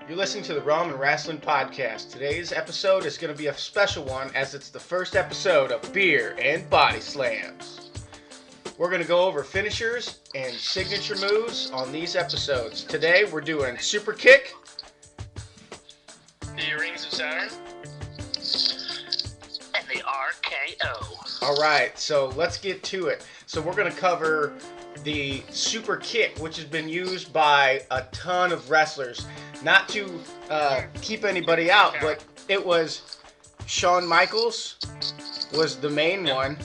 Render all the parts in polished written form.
You're listening to the Rum and Wrestling Podcast. Today's episode is going to be a special one as it's the first episode of Beer and Bodyslams. We're going to go over finishers and signature moves on these episodes. Today we're doing Super Kick, the Rings of Saturn, and the RKO. Alright, so let's get to it. So we're going to cover the Super Kick, which has been used by a ton of wrestlers. Not to keep anybody out, but it was Shawn Michaels was the main one.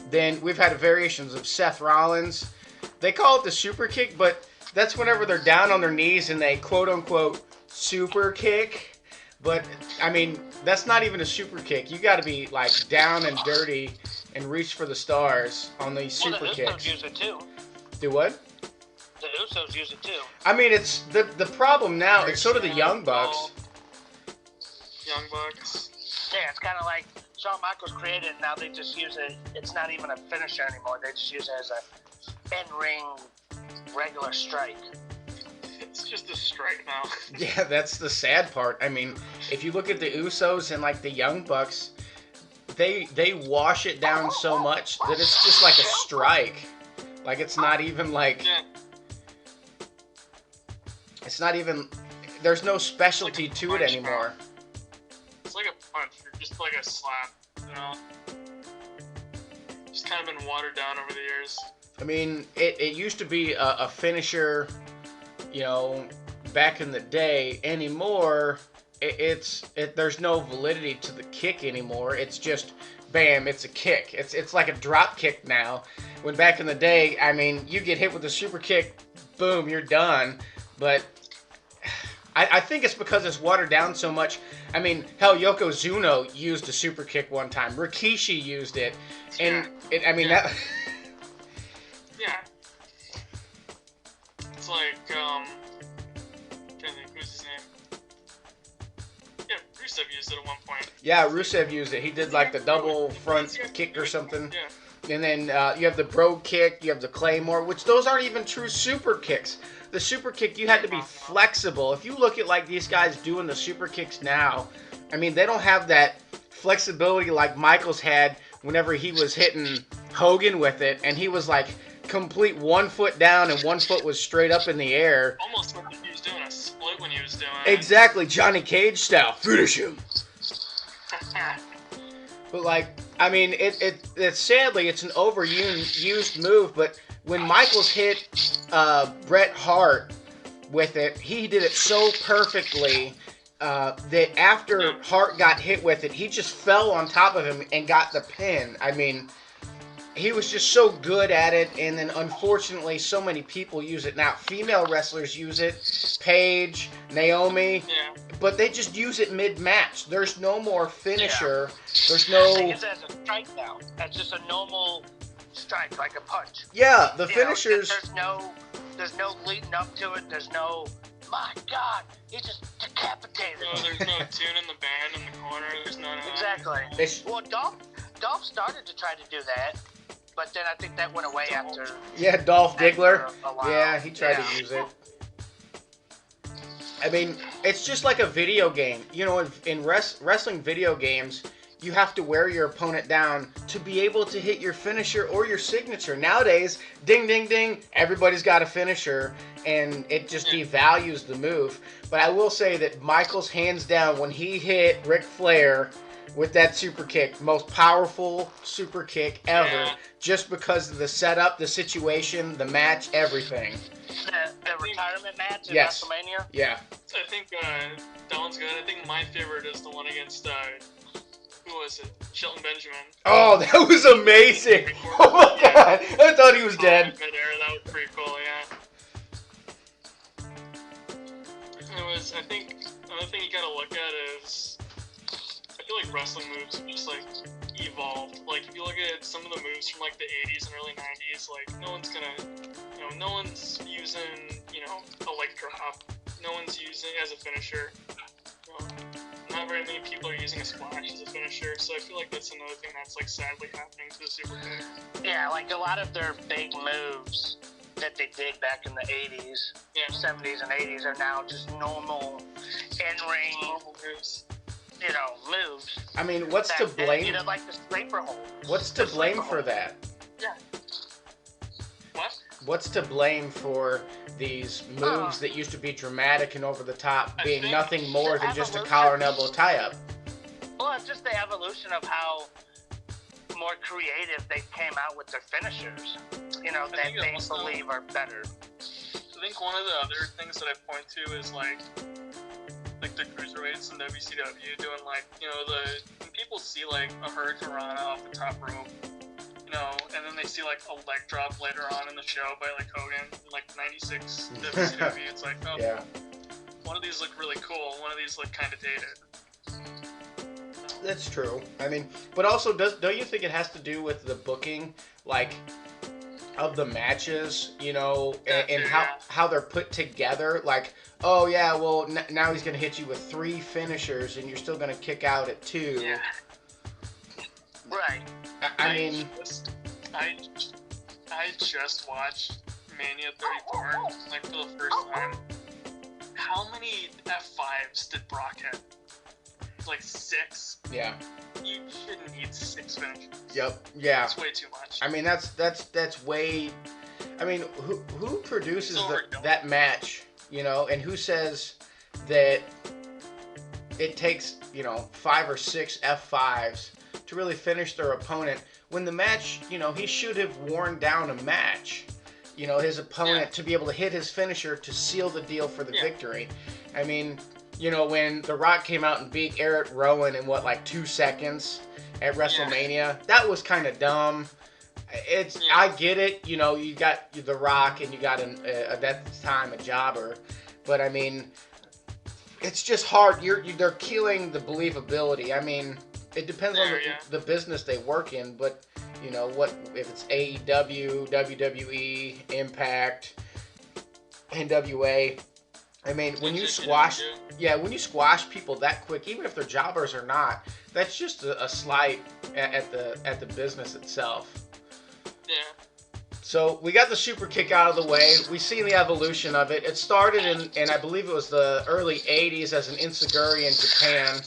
Then we've had variations of Seth Rollins. They call it the Super Kick, but that's whenever they're down on their knees and they quote-unquote super kick. But, I mean, that's not even a super kick. You got to be, like, down and dirty and reach for the stars on these super kicks. The Usos use it too. Do what? The Usos use it too. I mean, it's the problem now. It's sort of the Young Bucks. Young Bucks. Yeah, it's kind of like Shawn Michaels created it. Now they just use it. It's not even a finisher anymore. They just use it as a in-ring regular strike. It's just a strike now. Yeah, that's the sad part. I mean, if you look at the Usos and like the Young Bucks, they wash it down so much that it's just like a strike. Like it's not even like. Yeah. It's not even. There's no specialty like to it anymore. It's like a punch, or just like a slap, you know. Just kind of been watered down over the years. I mean, it used to be a finisher, you know, back in the day. Anymore, there's no validity to the kick anymore. It's just, bam, it's a kick. It's like a drop kick now. When back in the day, I mean, you get hit with a super kick, boom, you're done. But I think it's because it's watered down so much. I mean, hell, Yokozuna used a super kick one time. Rikishi used it. And, that... Yeah. It's like, trying to think, who's his name? Yeah, Rusev used it at one point. Yeah, Rusev used it. He did like the double front kick or something. Yeah. And then you have the bro kick, you have the claymore, which those aren't even true super kicks. The super kick, you had to be flexible. If you look at like these guys doing the super kicks now, I mean, they don't have that flexibility like Michaels had whenever he was hitting Hogan with it, and he was like complete 1 foot down and 1 foot was straight up in the air. Almost like he was doing a split when he was doing it. Exactly, Johnny Cage style. Finish him. But like, I mean, it's sadly it's an overused move. But when Michaels hit Bret Hart with it, he did it so perfectly that after Hart got hit with it, he just fell on top of him and got the pin. I mean, he was just so good at it, and then unfortunately, so many people use it now. Female wrestlers use it, Paige, Naomi, but they just use it mid-match. There's no more finisher. There's no. I think it's as a strike now. That's just a normal strike, like a punch. Yeah, the finishers. There's no leading up to it. There's no. My God, he just decapitated. No, there's no tune in the band in the corner. There's none of Exactly. that. Well, Dolph started to try to do that, but then I think that went away after. Yeah, Dolph Ziggler. A while. Yeah, he tried to use it. I mean, it's just like a video game. You know, in wrestling video games, you have to wear your opponent down to be able to hit your finisher or your signature. Nowadays, ding, ding, ding, everybody's got a finisher, and it just devalues the move. But I will say that Michaels, hands down, when he hit Ric Flair with that super kick, most powerful super kick ever, just because of the setup, the situation, the match, everything. The retirement match in Yes. WrestleMania? Yeah. I think that one's good. I think my favorite is the one against, who was it? Shelton Benjamin. Oh, that was amazing. Oh my God. I thought he was dead. Mid-air, that was pretty cool, yeah. It was, I think, another thing you gotta look at is, I feel like wrestling moves have just, like, evolved. Like, if you look at some of the moves from, like, the 80s and early 90s, like, no one's using, a leg drop. No one's using it as a finisher. Not very many people are using a splash as a finisher, so I feel like that's another thing that's, like, sadly happening to the Super Kick. Yeah, like a lot of their big moves that they did back in the 80s, 70s, and 80s are now just normal in-ring, moves. Moves. I mean, what's to blame? Like the sleeper hold. What's to blame for that? Yeah. What? What's to blame for these moves that used to be dramatic and over the top being nothing more than just a collar and elbow tie-up? Well, it's just the evolution of how more creative they came out with their finishers. That they believe are better. I think one of the other things that I point to is like the cruiserweights in WCW doing when people see like a Hurricane off the top rope, and then they see like a leg drop later on in the show by like Hogan in like '96 WCW. It's like, oh, yeah. One of these look really cool. One of these look kind of dated. That's true. I mean, but also, don't you think it has to do with the booking, like, of the matches, and how they're put together? Like, oh yeah, well now he's gonna hit you with 3 finishers, and you're still gonna kick out at 2. Yeah. Right. I just watched Mania 34 like for the first time. How many F5s did Brock hit? Like 6. Yeah. You shouldn't need 6 finishes. Yep. Yeah. It's way too much. I mean, that's way. I mean, who produces that match? And who says that it takes 5 or 6 F5s to really finish their opponent when the match, he should have worn down a match. His opponent to be able to hit his finisher to seal the deal for the victory. I mean. When The Rock came out and beat Eric Rowan in 2 seconds at WrestleMania, that was kind of dumb. I get it. You got The Rock and you got at that time a jobber, but I mean, it's just hard. They're killing the believability. I mean, it depends on the business they work in, but what if it's AEW, WWE, Impact, NWA. I mean, when you squash people that quick, even if they're jobbers or not, that's just a slight at the business itself. Yeah. So we got the super kick out of the way. We've seen the evolution of it. It started in I believe it was the early '80s as an enziguri in Japan,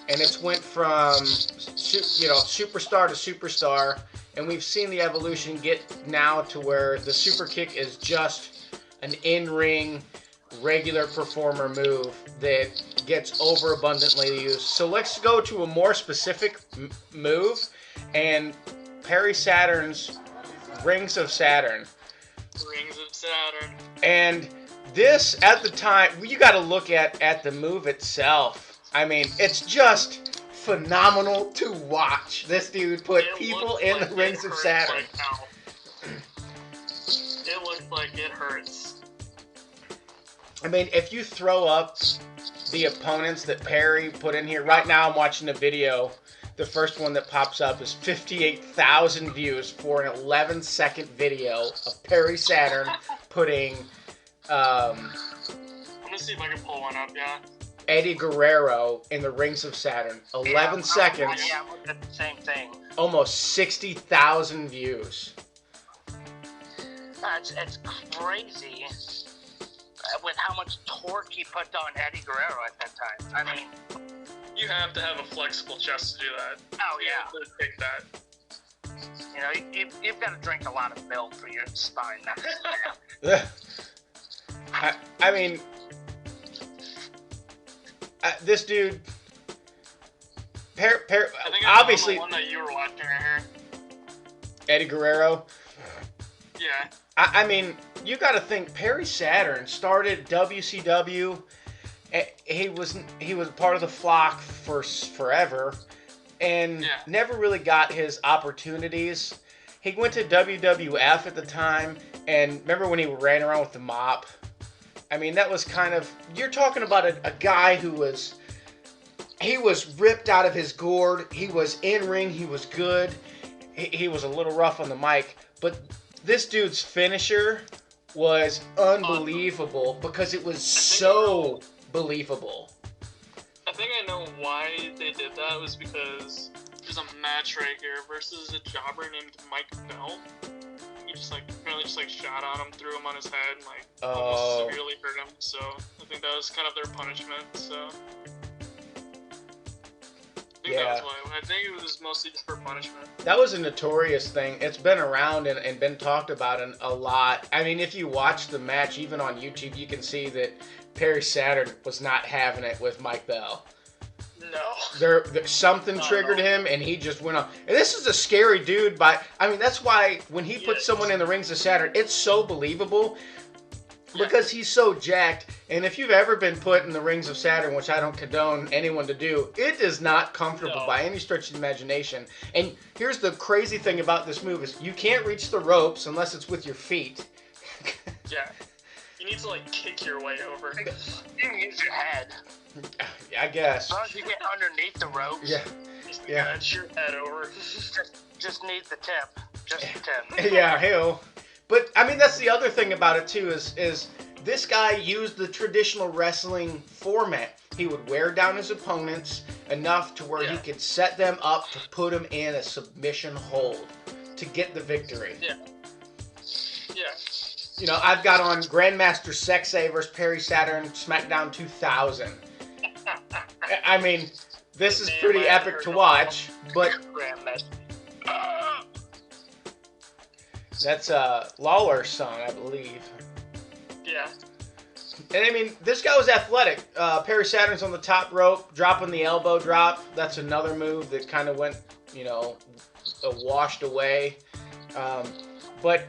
and it's went from superstar to superstar, and we've seen the evolution get now to where the super kick is just an in-ring regular performer move that gets overabundantly used. So let's go to a more specific move, and Perry Saturn's Rings of Saturn. Rings of Saturn. And this, at the time, you got to look at the move itself. I mean, it's just phenomenal to watch. This dude put people in the Rings of Saturn. It looked like it hurts. I mean, if you throw up the opponents that Perry put in here, right now I'm watching the video. The first one that pops up is 58,000 views for an 11-second video of Perry Saturn putting I'm gonna see if I can pull one up, Eddie Guerrero in the Rings of Saturn. 11 seconds. Yeah, I'm looking at the same thing. Almost 60,000 views. It's crazy with how much torque he put on Eddie Guerrero at that time. I mean, you have to have a flexible chest to do that. Oh yeah. You have to take that. You've got to drink a lot of milk for your spine. I mean, this dude, I think obviously, the one that you were watching right here. Eddie Guerrero. Yeah. I mean, you got to think Perry Saturn started WCW. He was part of the flock for forever, and never really got his opportunities. He went to WWF at the time, and remember when he ran around with the mop? I mean, that was kind of, you're talking about a guy who was, he was ripped out of his gourd. He was in ring. He was good. He was a little rough on the mic, but this dude's finisher was unbelievable because it was so believable. I think I know why they did that was because there's a match right here versus a jobber named Mike Bell. He just like apparently just like shot on him, threw him on his head, and like Oh. almost severely hurt him. So I think that was kind of their punishment. So I think that was why. I think it was mostly just for punishment. That was a notorious thing. It's been around and been talked about a lot. I mean, if you watch the match, even on YouTube, you can see that Perry Saturn was not having it with Mike Bell. No. Something triggered him, and he just went on. And this is a scary dude. I mean, that's why when he puts someone in the rings of Saturn, it's so believable because he's so jacked. And if you've ever been put in the rings of Saturn, which I don't condone anyone to do, it is not comfortable by any stretch of the imagination. And here's the crazy thing about this move is you can't reach the ropes unless it's with your feet. Yeah. You need to like kick your way over. You can use your head. I guess. As long as you get underneath the ropes. Yeah. Yeah. Edge your head over. Just need the tip. Just the tip. Yeah, hell. But I mean, that's the other thing about it too is this guy used the traditional wrestling format. He would wear down his opponents enough to where he could set them up to put them in a submission hold to get the victory. Yeah. Yeah. You know, I've got on Grandmaster Sexay versus Perry Saturn SmackDown 2000. I mean, this is pretty epic to watch, but that's Lawler's son, I believe. Yeah. And I mean, this guy was athletic. Perry Saturn's on the top rope, dropping the elbow drop. That's another move that kind of went, washed away. But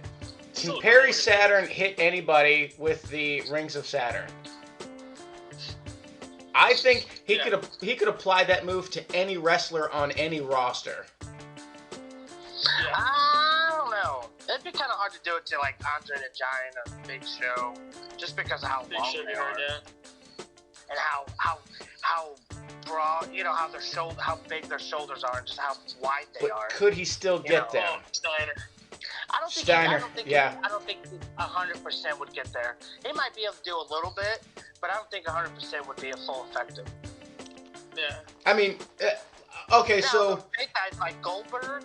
can Perry Saturn hit anybody with the rings of Saturn? I think he could apply that move to any wrestler on any roster. Yeah. I don't know. It'd be kind of hard to do it to like Andre the Giant or Big Show, just because of how long they are, and how broad, how big their shoulders are, and just how wide they are. Could he still get them? Steiner. I don't think. Steiner. I don't think 100% would get there. He might be able to do a little bit, but I don't think 100% would be a full effective. Yeah. I mean, okay, now, so big guys like Goldberg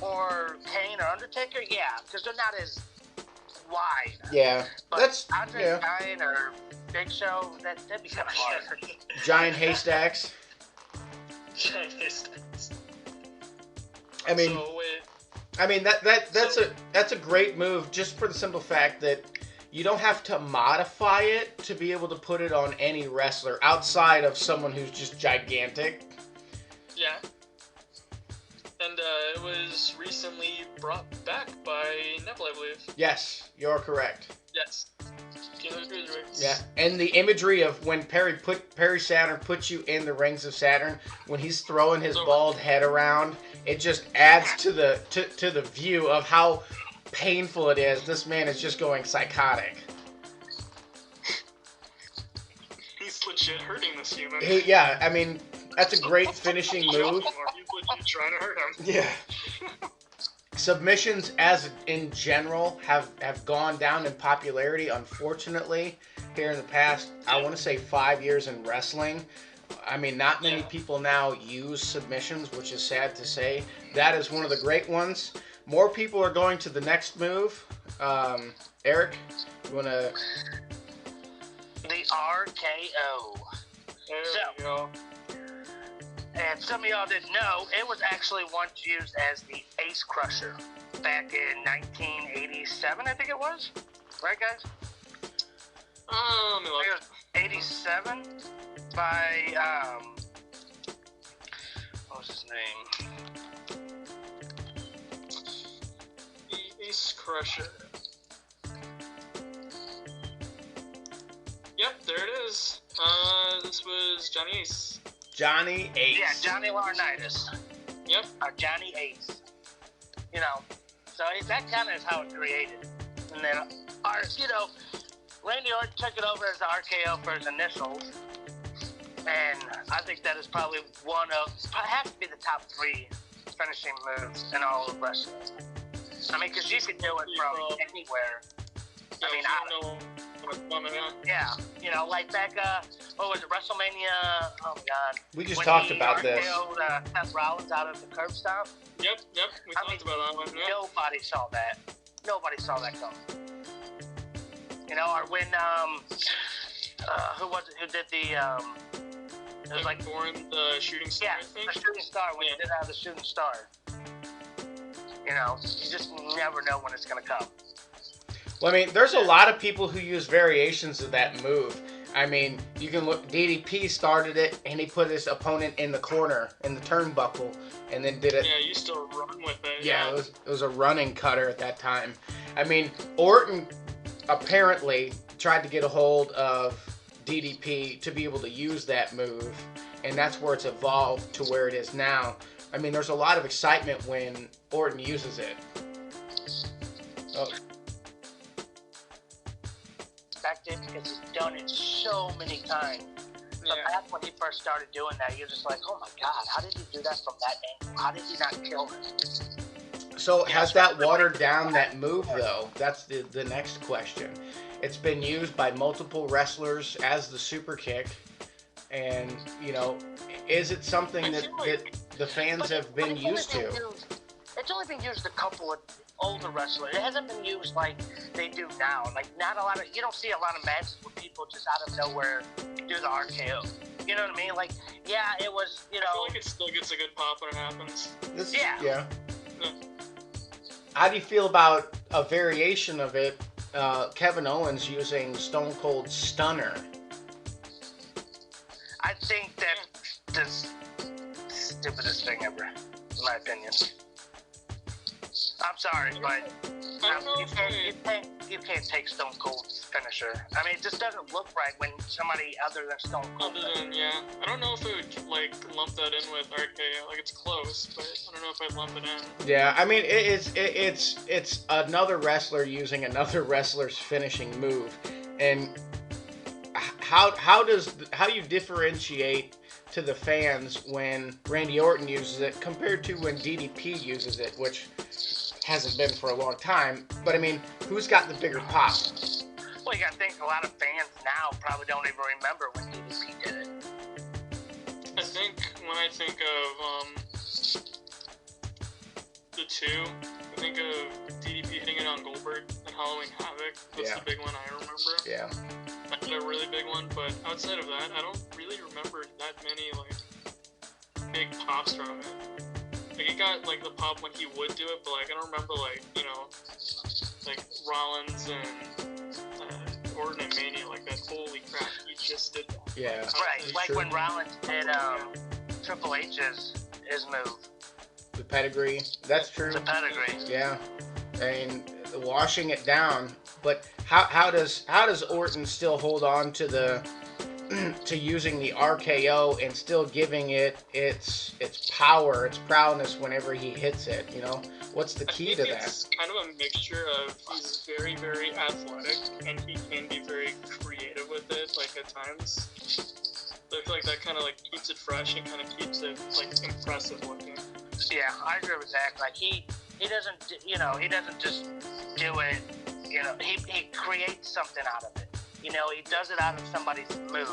or Kane or Undertaker, yeah, because they're not as wide. Yeah, but that's Andre the Giant or Big Show, that'd be kind of hard. Giant haystacks. Giant haystacks. I mean. So, I mean that's a great move just for the simple fact that you don't have to modify it to be able to put it on any wrestler outside of someone who's just gigantic. Yeah. And it was recently brought back by Neville, I believe. Yes, you're correct. Yes. Yeah, and the imagery of when Perry Saturn puts you in the rings of Saturn, when he's throwing his bald head around, it just adds to the view of how painful it is. This man is just going psychotic. He's legit hurting this human. Yeah, I mean, that's a great finishing move. He's legit trying to hurt him. Yeah. Submissions, as in general, have gone down in popularity, unfortunately, here in the past, I want to say 5 years in wrestling. I mean, not many people now use submissions, which is sad to say. That is one of the great ones. More people are going to the next move. Eric, you want to... The RKO. There we go. And some of y'all didn't know, it was actually once used as the Ace Crusher back in 1987, I think it was. Right, guys? Let me look. It was 87 by, what was his name? The Ace Crusher. Yep, there it is. This was Johnny Ace. Johnny Ace. Yeah, Johnny Laurinaitis. Yep. Or Johnny Ace. So that kind of is how it created. And then, Randy Orton took it over as the RKO for his initials. And I think that is probably has to be the top 3 finishing moves in all of wrestling. I mean, because you could do it from anywhere. Like back, what was it, WrestleMania? Oh my God. We just talked about this. Seth Rollins out of the curb stomp. Yep, we talked about that one. Yeah. Nobody saw that. Nobody saw that coming. You know, or when who was it who did the it was like Born the Shooting Star, yeah, I think. the Shooting Star, when you did out of the Shooting Star. You know, you just never know when it's gonna come. Well, I mean, there's a lot of people who use variations of that move. I mean, you can look. DDP started it, and he put his opponent in the corner in the turnbuckle, and then did it. Yeah, you used to run with it. Yeah, it was a running cutter at that time. I mean, Orton apparently tried to get a hold of DDP to be able to use that move, and that's where it's evolved to where it is now. I mean, there's a lot of excitement when Orton uses it. Oh. Because he's done it so many times. But back when he first started doing that, you're just like, oh my God, how did he do that from that angle? How did he not kill him? So has that watered down that move, though? That's the next question. It's been used by multiple wrestlers as the super kick. And, you know, is it something that the fans have been used to? It's only been used a couple of older wrestlers. It hasn't been used like they do now. Like, not a lot of, you don't see a lot of matches where people just out of nowhere do the RKO. You know what I mean? Like, yeah, it was, you know. I feel like it still gets a good pop when it happens. Yeah. How do you feel about a variation of it? Kevin Owens using Stone Cold Stunner. I think that's the stupidest thing ever, in my opinion. I'm sorry, but you can't take Stone Cold's finisher. I mean, it just doesn't look right when somebody other than Stone Cold. I don't know if it would like lump that in with RKO. Like, it's close, but I don't know if I'd lump it in. Yeah, I mean, it's another wrestler using another wrestler's finishing move, and how do you differentiate to the fans when Randy Orton uses it compared to when DDP uses it, which hasn't been for a long time, but I mean, who's got the bigger pop? Well, you gotta think a lot of fans now probably don't even remember when DDP did it. I think when I think of the two, I think of DDP hitting it on Goldberg and Halloween Havoc. That's the big one I remember. Yeah. That's a really big one, but outside of that, I don't really remember that many like big pops from it. Like, he got, like, the pop when he would do it, but, like, I don't remember, like, you know, like, Rollins and Orton and Mania, like, that, holy crap, he just did that. Yeah. Right, like when Rollins did Triple H's move. The pedigree. That's true. The pedigree. Yeah. I mean, washing it down. But how does Orton still hold on to to using the RKO and still giving it its power, its prowess whenever he hits it, you know? What's the key to that? It's kind of a mixture of he's very, very athletic and he can be very creative with it, like, at times. So I feel like that kind of, like, keeps it fresh and kind of keeps it, like, impressive looking. Yeah, I agree with Zach. Like, he doesn't, you know, he doesn't just do it, you know, he creates something out of it. You know, he does it out of somebody's move,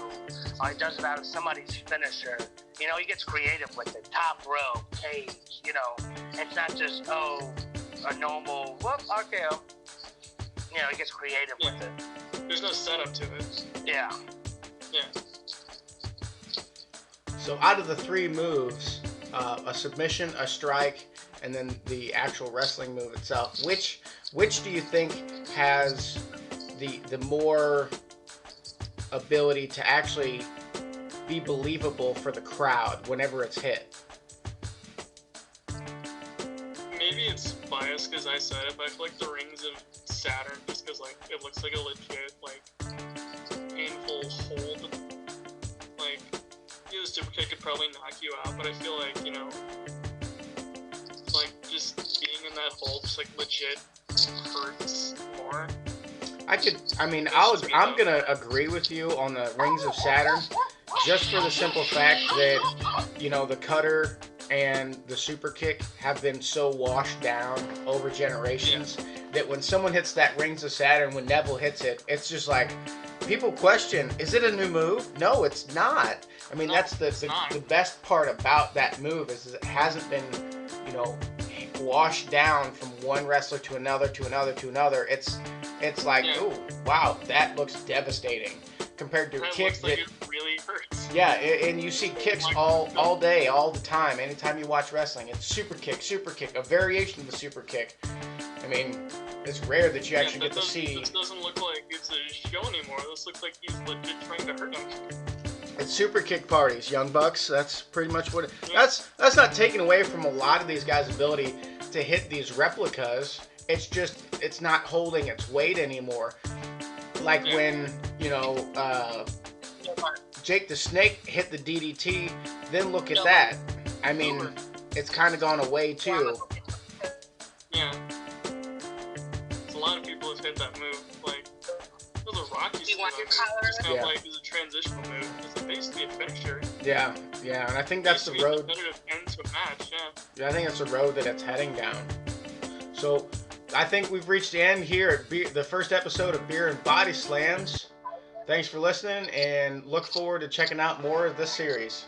or he does it out of somebody's finisher. You know, he gets creative with it. Top rope, cage, you know. It's not just, a normal, whoop, RKO. You know, he gets creative with it. There's no setup to it. Yeah. Yeah. So out of the three moves, a submission, a strike, and then the actual wrestling move itself, which do you think has the more ability to actually be believable for the crowd whenever it's hit? Maybe it's biased because I said it, but I feel like the Rings of Saturn, just because, like, it looks like a legit, like, painful hold. Like, the super kick could probably knock you out, but I feel like, you know, like, just being in that hold just, like, legit hurts more. I'm gonna agree with you on the Rings of Saturn, just for the simple fact that, you know, the cutter and the super kick have been so washed down over generations that when someone hits that Rings of Saturn, when Neville hits it, it's just like, people question, is it a new move? No, it's not. I mean, that's the best part about that move is it hasn't been, you know, washed down from one wrestler to another to another to another. It's like, oh wow, that looks devastating compared to a That kick looks like that. it really hurts. Yeah, and you see kicks all day, all the time. Anytime you watch wrestling, it's super kick, a variation of the super kick. I mean, it's rare that you actually get to see. This doesn't look like it's a show anymore. This looks like he's legit trying to hurt him. It's super kick parties, Young Bucks. That's pretty much what. That's not taken away from a lot of these guys' ability to hit these replicas. It's just it's not holding its weight anymore. Like when Jake the Snake hit the DDT. Then look at that. I mean, it's kind of gone away too. Yeah. A lot of people have hit that move. Like, there's a Rocky You want your move. collar? It's kind of like it's a transitional move. It's basically a finisher. Yeah, and I think that's the Basically a road. competitive end to a match, Yeah, I think that's the road that it's heading down. So, I think we've reached the end here at the first episode of Beer and Body Slams. Thanks for listening, and look forward to checking out more of this series.